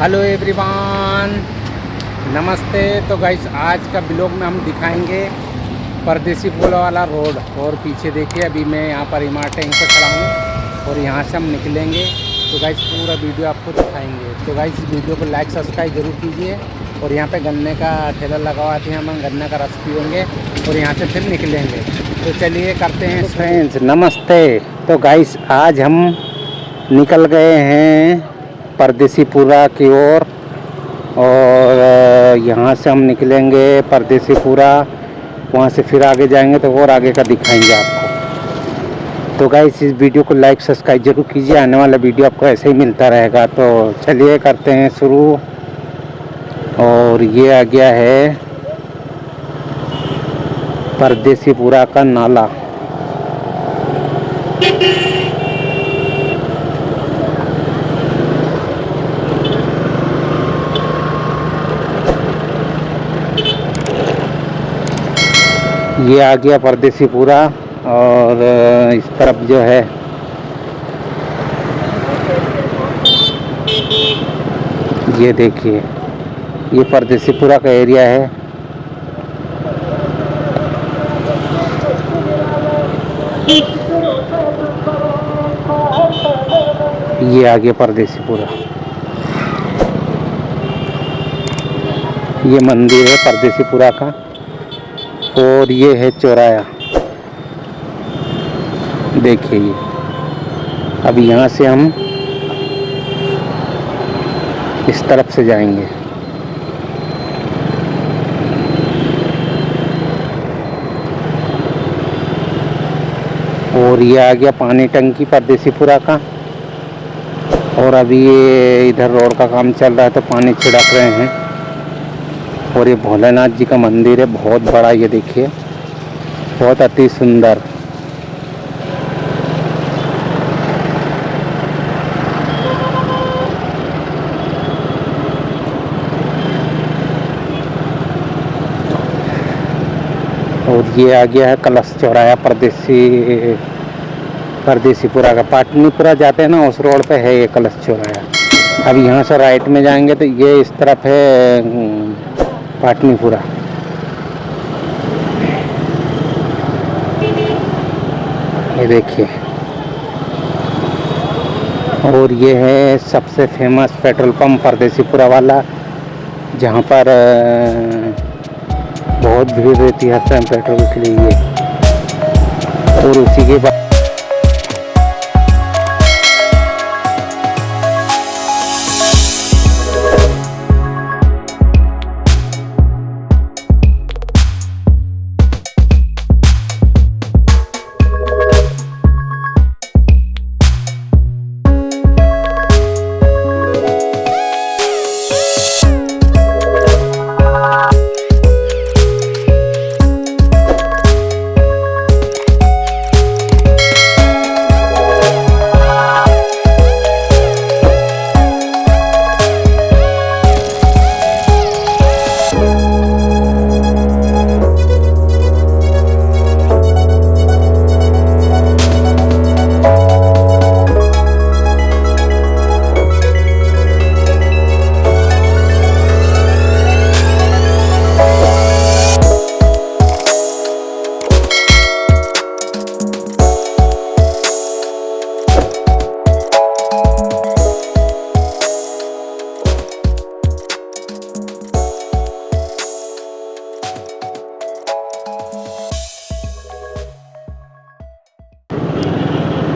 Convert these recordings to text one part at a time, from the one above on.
Hello everyone, नमस्ते। तो guys आज का ब्लॉग में हम दिखाएंगे परदेसी पुल वाला रोड। और पीछे देखिए अभी मैं यहाँ पर इमारतें पर खड़ा हूँ और यहाँ से हम निकलेंगे। तो गाइस पूरा वीडियो आपको दिखाएंगे। तो गाइस इस वीडियो को लाइक सब्सक्राइब जरूर कीजिए। और यहाँ पे गन्ने का ठेला लगा हुआ था, हम गन्ने का रस पिएंगे और यहाँ से फिर निकलेंगे। तो चलिए करते हैं। फ्रेंड्स नमस्ते। तो गाइस आज हम निकल गए हैं परदेसीपुरा की ओर और यहाँ से हम निकलेंगे परदेसीपुरा, वहाँ से फिर आगे जाएंगे तो और आगे का दिखाएंगे आपको। तो गाइस इस वीडियो को लाइक सब्सक्राइब जरूर कीजिए, आने वाला वीडियो आपको ऐसे ही मिलता रहेगा। तो चलिए करते हैं शुरू। और ये आ गया है परदेसीपुरा का नाला। ये आ गया परदेसीपुरा और इस तरफ जो है ये देखिए, ये परदेसीपुरा का एरिया है। ये आ गया परदेसीपुरा। ये मंदिर है परदेसीपुरा का और ये है चौराया। देखिए ये अभी यहाँ से हम इस तरफ से जाएंगे। और ये आ गया पानी टंकी परदेसीपुरा का। और अभी ये इधर रोड का काम चल रहा है तो पानी छिड़क रहे हैं। और ये भोलेनाथ जी का मंदिर है, बहुत बड़ा। ये देखिए बहुत अति सुंदर। और ये आ गया है कलश चौराया परदेसीपुरा का। पाटनीपुरा जाते हैं ना, उस रोड पे है ये कलश चौराया। अब यहाँ से राइट में जाएंगे तो ये इस तरफ है पाटनीपुरा। ये देखिए। और ये है सबसे फेमस पेट्रोल पंप परदेसीपुरा वाला, जहाँ पर बहुत भीड़ रहती है हर टाइम पेट्रोल के लिए। और उसी के बाद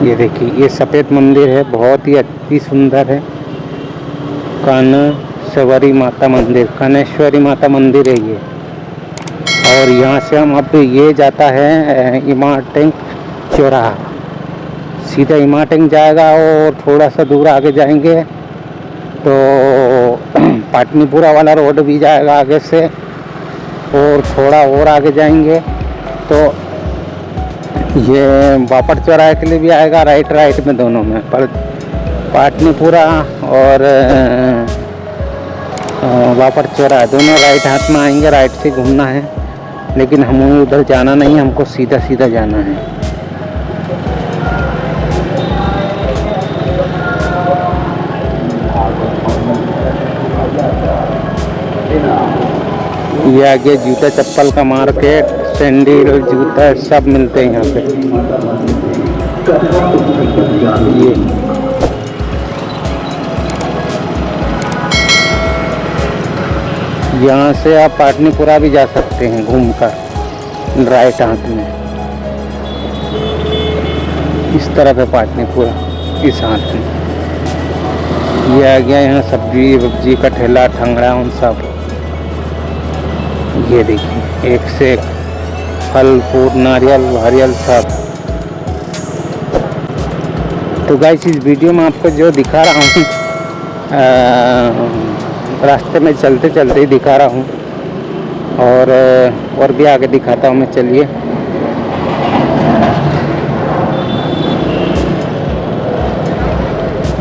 ये देखिए, ये सफ़ेद मंदिर है, बहुत ही अति सुंदर है। कानेश्वरी माता मंदिर, कानेश्वरी माता मंदिर है ये। और यहाँ से हम अब ये जाता है इमारतें चौराहा, सीधा इमारतें जाएगा। और थोड़ा सा दूर आगे जाएंगे तो पाटनीपुरा वाला रोड भी जाएगा आगे से। और थोड़ा और आगे जाएंगे तो ये बापट चौराहे के लिए भी आएगा, राइट में दोनों में। पर पाटनीपुरा और बापट चौराहा दोनों राइट हाथ में आएंगे। राइट से घूमना है, लेकिन हमें उधर जाना नहीं है, हमको सीधा सीधा जाना है। ये आगे जूता चप्पल का मार्केट, सैंडल जूता सब मिलते हैं यहाँ पे। ये यहाँ से आप पाटनीपुरा भी जा सकते हैं घूमकर राइट हाथ में। इस तरफ है पाटनीपुरा, इस हाथ में। ये आ गया यहाँ सब्जी वब्जी का ठेला, ठंगड़ा उन सब। ये देखिए एक से एक फल फूल, नारियल वारियल सब। तो गाइस इस वीडियो में आपको जो दिखा रहा हूँ रास्ते में चलते चलते ही दिखा रहा हूँ, और भी आगे दिखाता हूँ मैं। चलिए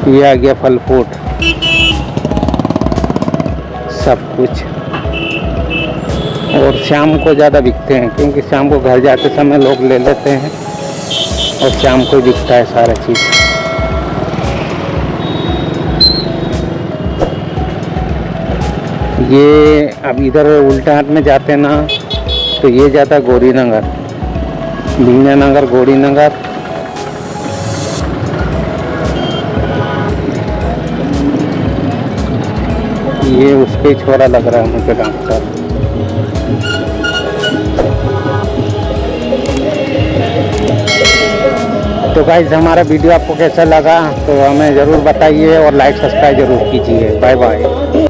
ये आ गया फल फ्रूट सब कुछ। और शाम को ज़्यादा बिकते हैं क्योंकि शाम को घर जाते समय लोग ले लेते हैं, और शाम को बिकता है सारा चीज़। ये अब इधर उल्टा हाथ में जाते हैं ना, तो ये जाता है गौरी नगर, भीमनगर, गौरी नगर। ये उसके छोरा लग रहा है मुझे डॉक्टर। तो गाइस हमारा वीडियो आपको कैसा लगा तो हमें ज़रूर बताइए, और लाइक सब्सक्राइब ज़रूर कीजिए। Bye bye.